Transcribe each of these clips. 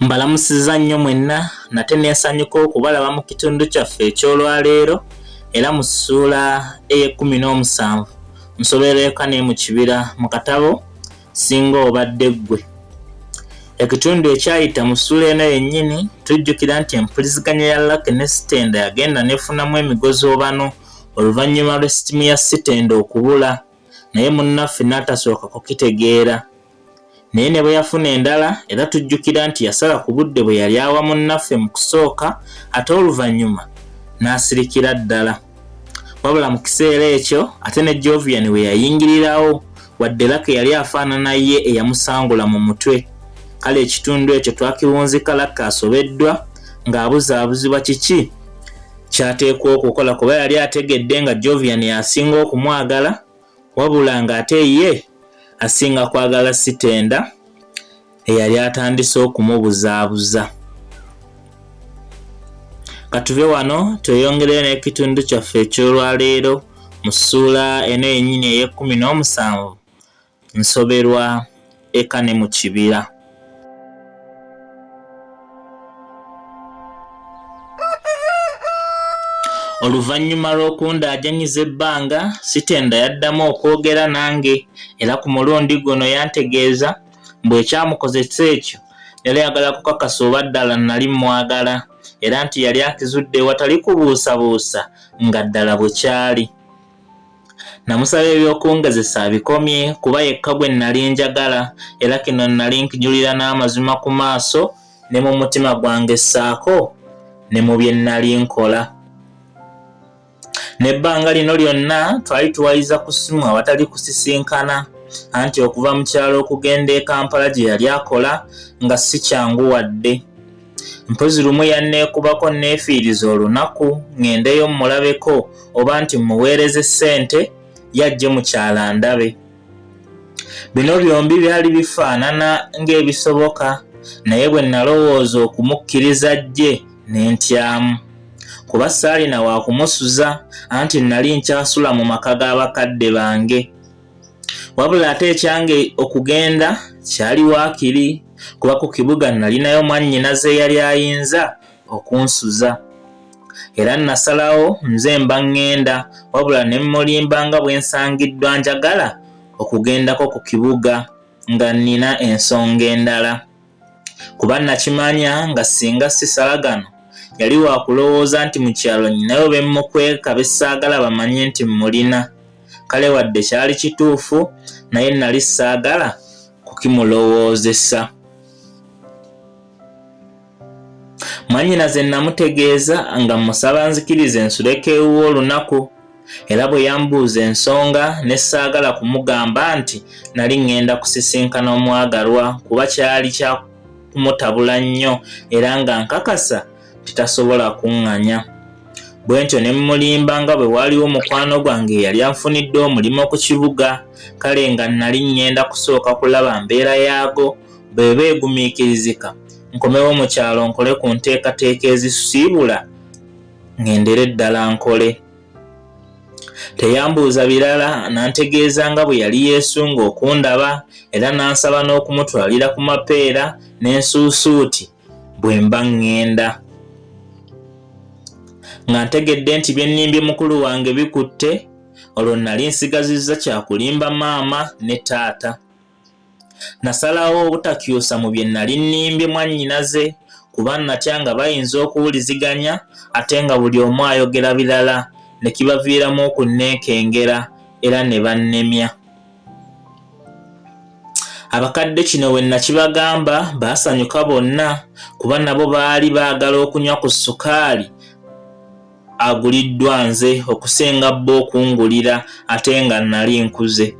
Mbalamusiza nnyo mwenna nate neesanyuka okubalaba mu kitundu kyaffe eky'olwaleero era mu ssuula e17 nsoberera eka ne mu kibira mu katabo singa obadde ggwe. Ekitundu ekyayita mu ssuula eno yennyini tujjukira nti empuliziganya ya Lucky ne Sitenda yagenda nefunamu emigozi obano oluvannyuma lw'esitimu ya Sitenda okubula, naye munnaffe n'atasooka kukitegeera. Naye ne bwe yafuna endala era tujjukira nti yasala ku budde bwe yali awa munnaffe mu kusooka ate oluvannyuma n'asirikira ddala. Wabula mu kiseera ekyo ate ne Jovian we yayingirirawo wadde Lucky yali afaanana ye eyamusangula mu mutwe. Kale ekitundu ekyo twakiwunzika Lucky asobeddwa ng'abuzaabuzibwa kiki kyateekwa okukola kuba yali ategedde nga Jovian yasinga okumwagala wabula ng'ate ye asinga kwagala Sitenda eyali atandise okumubuzaabuza. Katuve wano tweyongere n'ekitundu kyaffe eky'olwaleero mu ssuula eno yennyini ey'e17 nsoberwa eka ne mu kibira. Oluvannyuma lw'okundaajanyiza ebbanga, Sitenda yaddamu okwogera nange era ku mulundi guno yantegeeza mbu ekyamukozesa ekyo yali ayagala kukakasa oba ddala nali mwagala era nti yali akizudde ewatali kubuusabuusa nga ddala bwe kyali. Namusaba eby'okungezesa abikomye kuba yekka gwe nali njagala era kino nali nkijulira n'amazima ku maaso ne mu mutima gwange ssaako ne mu bye nali nkola. Nebbanga lino lyonna twali tuwayiza ku ssimu awatali kusisinkana anti okuva mu kyalo okugenda e Kampala gye yali akola nga si kyangu wadde. Mpozi lumu yanneekubako neefiiriza olunaku ŋŋendeyo mmulabeko oba nti mmuweereze ssente yajje mu kyala ndabe. Bino byombi byali bifaanana ng'ebisoboka naye bwe nalowooza okumukkiriza ajje ne ntyamu. Kuba saalina wa kumusuza anti nali nkyasula mu maka g'abakadde bange. Wabula ate ekyange okugenda kyali waakiri kuba ku kibuga nalinayo mwannyinaze eyali ayinza okunsuza. Era nasalawo nze mba ŋŋenda wabula ne mmulimba nga bwe nsangiddwa njagala okugendako ku kibuga nga nnina ensonga endala. Kuba nakimanya nga singa sisala gano yali wa kulowooza nti mu kyalo nnyinayo be mmukweka be ssaagala bamanye nti mmulina. Kale wadde kyali kituufu naye nali ssaagala kukimulowoozesa. Mwannyinaze namutegeeza nga mmusaba nzikirize nsuleko ewuwo olunaku era bwe yambuuza ensonga ne ssaagala kumugamba nti nali ŋŋenda kusisinkana omwagalwa kuba kyali kya kumutabula nnyo era nga nkakasa titasobola kuŋŋanya. Bwe ntyo ne mmulimba nga bwe waaliwo mukwano gwange eyali anfunidde omulimu ku kibuga kale nga nali ŋŋenda kusooka kulaba mbeera yaago bwe beegumiikirizika nkomewo mu kyalo nkole ku nteekateeka ezisusiibula ŋŋendere ddala nkole. Teyambuuza birala nantegeeza nga bwe yali yeesunga okundaba era nansaba n'okumutwalira ku mapeera n'ensuusuuti bwe mba ŋŋenda. Nga ntegedde nti bye nnimbye mukulu wange bikutte olwo nali nsigazizza kyakulimba maama ne taata. Nasalawo obutakyusa mu bye nali nnimbye mwannyinaze kuba natya nga bayinza okuwuliziganya ate nga buli omu ayogera birala ne kibaviiramu okunneekengera era ne bannemya. Abakadde kino bwe nakibagamba baasanyuka bonna kuba nabo baali baagala okunywa ku ssukaali aguliddwa nze okusenga bo okungulira ate nga nali nkuze.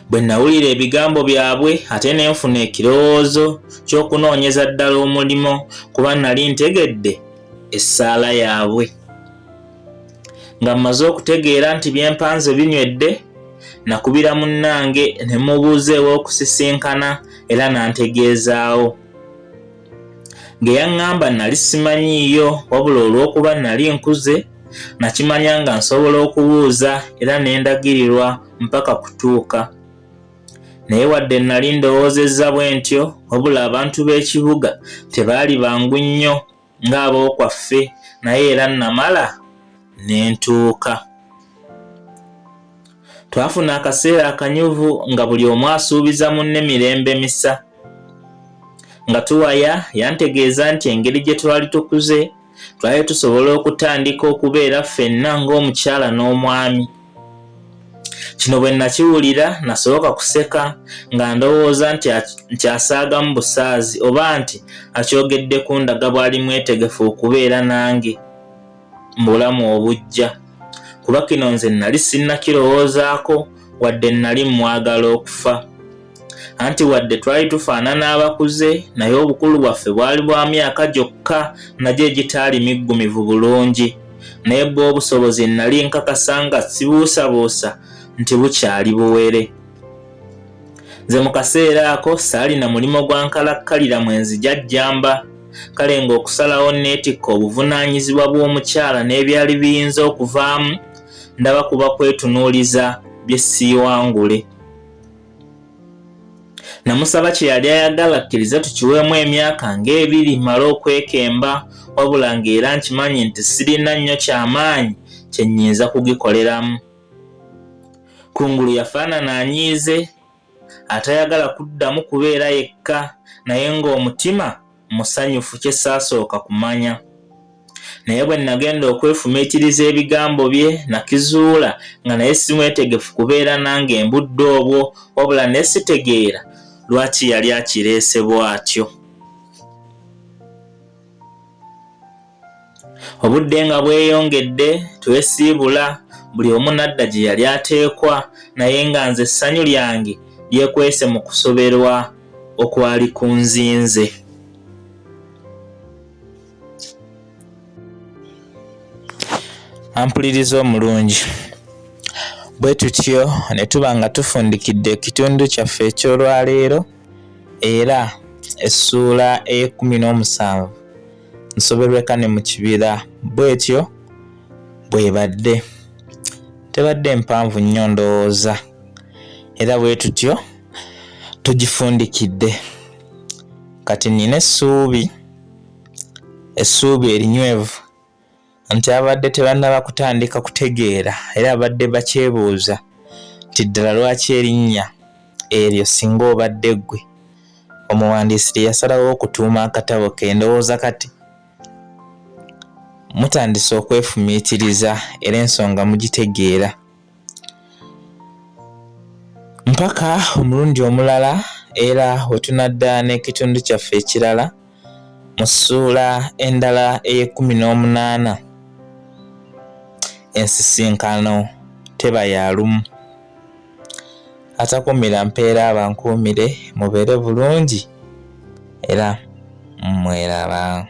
Bwe nawulira ebigambo byabwe ate ne nfuna ekirowoozo ky'okunoonyeza ddala omulimo kuba nali ntegedde essaala yaabwe. Nga mmaze okutegeera nti byempanze binywedde nakubira munnange ne mubuuza ew'okusisinkana era nantegeezaawo. Ng'eyaŋŋamba nali simanyiiyo wabula olw'okuba nali nkuze nakimanya nga nsobola okubuuza era ne ndagirirwa mpaka kutuuka. naye wadde nali ndowoozezza bwe ntyo wabula abantu b'ekibuga tebaali bangu nnyo ng'ab'okwaffe naye era namala ne ntuuka. Twafuna akaseera akanyuvu nga buli omu asuubiza munne mirembe misa. Nga tuwaya yantegeeza nti engeri gye twali tukuze twali tusobola okutandika okubeera ffenna ng'omukyala n'omwami. Kino bwe nakiwulira nasooka kuseka nga ndowooza nti nkyasaagamu busaazi oba nti akyogedde kundaga bwali mwetegefu okubeera nange mu bulamu obujja. Kuba kino nze nali sinnakirowoozaako wadde nali mwagala okufa. Anti wadde twali tufaanana abakuze naye obukulu bwaffe bwali bwa myaka gyokka nagyo egitaali miggumivu bulungi. Naye bwe obusobozi nali nkakasa nga sibuusabuusa nti bukyali buwere. Nze mu kaseera ako saalina mulimo gwa nkalakkalira mwenzi jjajjamba. Kale ng'okusalawo neetikka obuvunaanyizibwa bw'omukyala n'ebyali biyinza okuvaamu ndaba kuba kwetunuuliza bye siiwangule. Namusaba kye yali ayagala akkirize tukiweemu emyaka ng'ebiri male okwekemba wabula ng'era nkimanyi nti sirina nnyo kyamaanyi kye nnyinza kugikoleramu. Kungulu yafaanana anyiize atayagala kuddamu kubeera yekka naye ng'omutima musanyufu kye saasooka kumanya. Naye bwe nagenda okwefumiitiriza ebigambo bye nakizuula nga naye simwetegefu kubeera nange embudde obwo wabula ne sitegeera lwaki yali akireese bw'atyo. Obudde nga bweyongedde twesiibula buli omu nadda gye yali ateekwa naye nga nze essanyu lyange lyekwese mu kusoberwa okwali kunzinze. Ampuliriza omulungi. Bwe tutyo ne tuba nga tufundikidde ekitundu kyaffe eky'olwaleero era essuula e17 nsoberweka ne mu kibira. Bwetyo bwebadde tebadde mpanvu nnyo ndowooza era bwe tutyo tugifundikidde. Kati nina essuubi erinywevu nti abadde tebannaba kutandika kutegeera era abadde bakyebuuza nti ddala lwaki erinnya eryo singa obadde ggwe. Omuwandiisi teyasalawo okutuuma akatabo ke. Ndowooza kati mutandise okwefumiitiriza era ensonga mugitegeera. Mpaka omulundi omulala era we tunadda n'ekitundu kyaffe ekirala mu ssuula endala e18. Ensisinkano teba ya lumu. Atakumira mpeera abankuumire mubeere bulungi era mweraba.